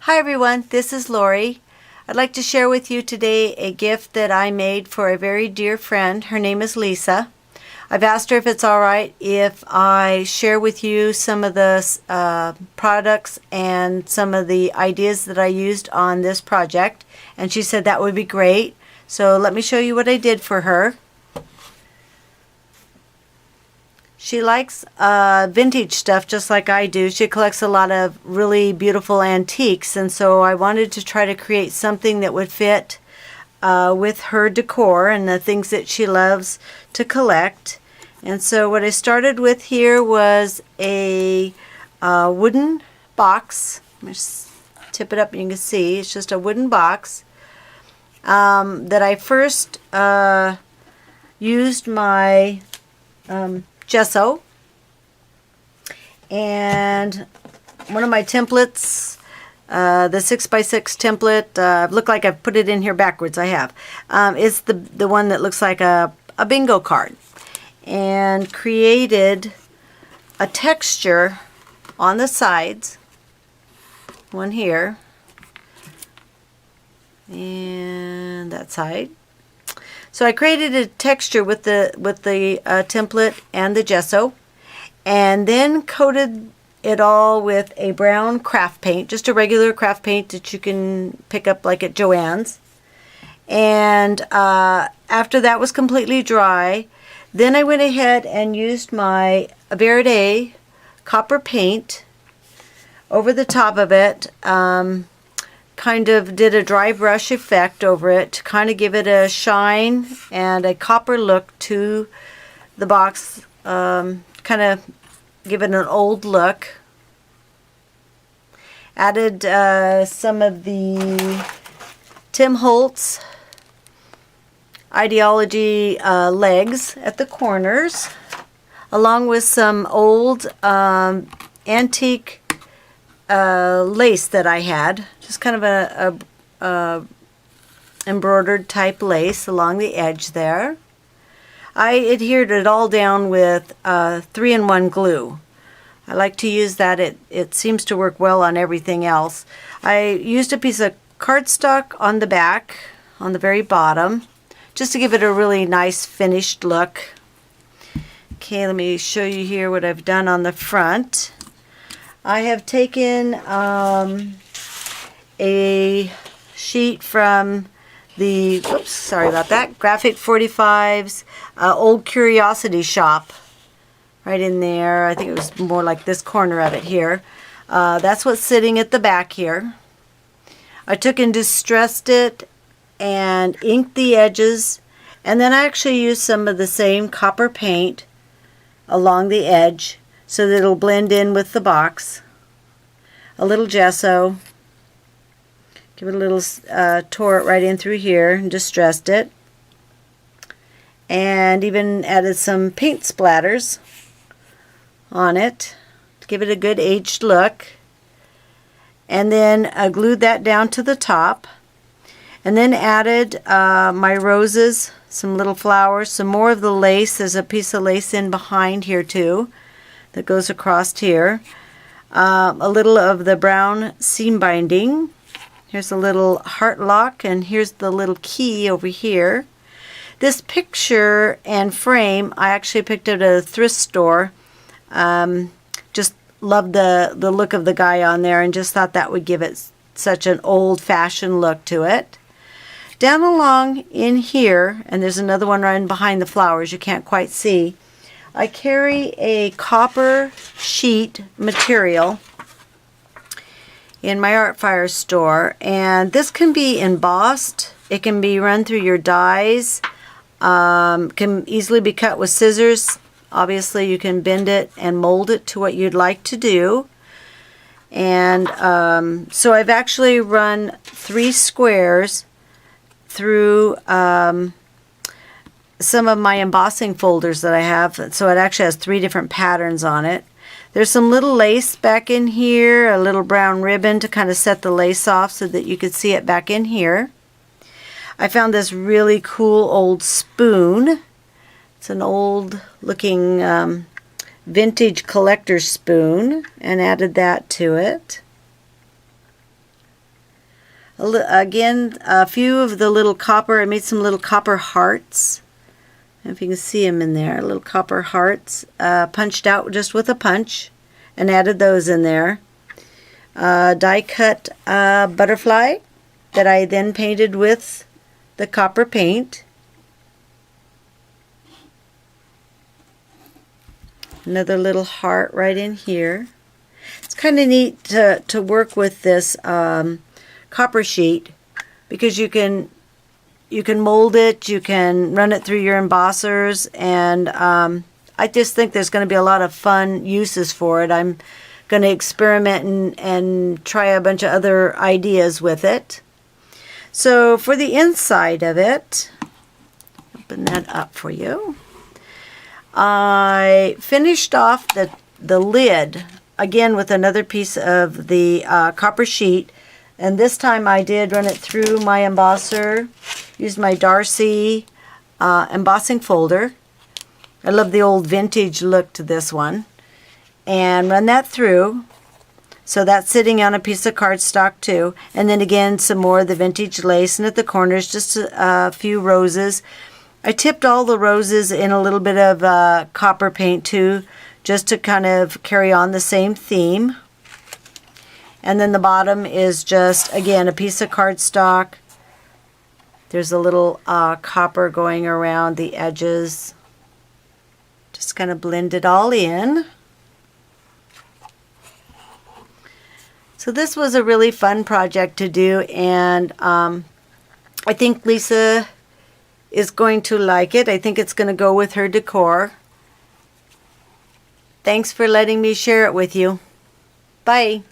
Hi everyone, this is Lori. I'd like to share with you today a gift that I made for a very dear friend. Her name is Lisa. I've asked her if it's alright if I share with you some of the products and some of the ideas that I used on this project, and she said that would be great. So let me show you what I did for her. She likes vintage stuff just like I do. She collects a lot of really beautiful antiques, and so I wanted to try to create something that would fit with her decor and the things that she loves to collect. And so what I started with here was a wooden box. Let me just tip it up and you can see it's just a wooden box that I first used my gesso and one of my templates, the 6x6 template. Look like I've put it in here backwards. I have. It's the one that looks like a bingo card, and created a texture on the sides. One here and that side. So I created a texture with the template and the gesso, and then coated it all with a brown craft paint, just a regular craft paint that you can pick up like at Joann's. And after that was completely dry, then I went ahead and used my Verde copper paint over the top of it. Kind of did a dry brush effect over it to kind of give it a shine and a copper look to the box, kind of give it an old look. Added some of the Tim Holtz Ideology legs at the corners, along with some old antique lace that I had, just kind of a embroidered type lace along the edge there. I adhered it all down with 3-in-1 glue. I like to use that. It seems to work well on everything else. I used a piece of cardstock on the back, on the very bottom, just to give it a really nice finished look. Okay, let me show you here what I've done on the front. I have taken a sheet from the, oops, sorry about that, Graphic 45's Old Curiosity Shop. Right in there. I think it was more like this corner of it here. That's what's sitting at the back here. I took and distressed it and inked the edges, and then I actually used some of the same copper paint along the edge so that it'll blend in with the box. A little gesso. Give it a little, tore it right in through here and distressed it. And even added some paint splatters on it to give it a good aged look. And then glued that down to the top. And then added my roses, some little flowers, some more of the lace. There's a piece of lace in behind here too that goes across here. A little of the brown seam binding. Here's a little heart lock, and here's the little key over here. This picture and frame I actually picked up at a thrift store. Just loved the look of the guy on there and just thought that would give it such an old-fashioned look to it. Down along in here, and there's another one right behind the flowers you can't quite see, I carry a copper sheet material in my Artfire store, and this can be embossed. It can be run through your dies, can easily be cut with scissors. Obviously you can bend it and mold it to what you'd like to do. And so I've actually run 3 squares through some of my embossing folders that I have, so it actually has 3 different patterns on it. There's some little lace back in here, a little brown ribbon to kind of set the lace off so that you could see it back in here. I found this really cool old spoon. It's an old looking vintage collector's spoon, and added that to it. Again, a few of the little copper, I made some little copper hearts. I don't know if you can see them in there, little copper hearts, punched out just with a punch, and added those in there. Die cut butterfly that I then painted with the copper paint. Another little heart right in here. It's kind of neat to work with this copper sheet because you can mold it, you can run it through your embossers, and I just think there's going to be a lot of fun uses for it. I'm going to experiment and try a bunch of other ideas with it. So for the inside of it, open that up for you. I finished off the lid again with another piece of the copper sheet, and this time I did run it through my embosser, used my Darcy embossing folder. I love the old vintage look to this one, and run that through. So that's sitting on a piece of cardstock too, and then again some more of the vintage lace, and at the corners just a few roses. I tipped all the roses in a little bit of copper paint too, just to kind of carry on the same theme. And then the bottom is just, again, a piece of cardstock. There's a little copper going around the edges. Just kind of blend it all in. So this was a really fun project to do, and I think Lisa is going to like it. I think it's going to go with her decor. Thanks for letting me share it with you. Bye.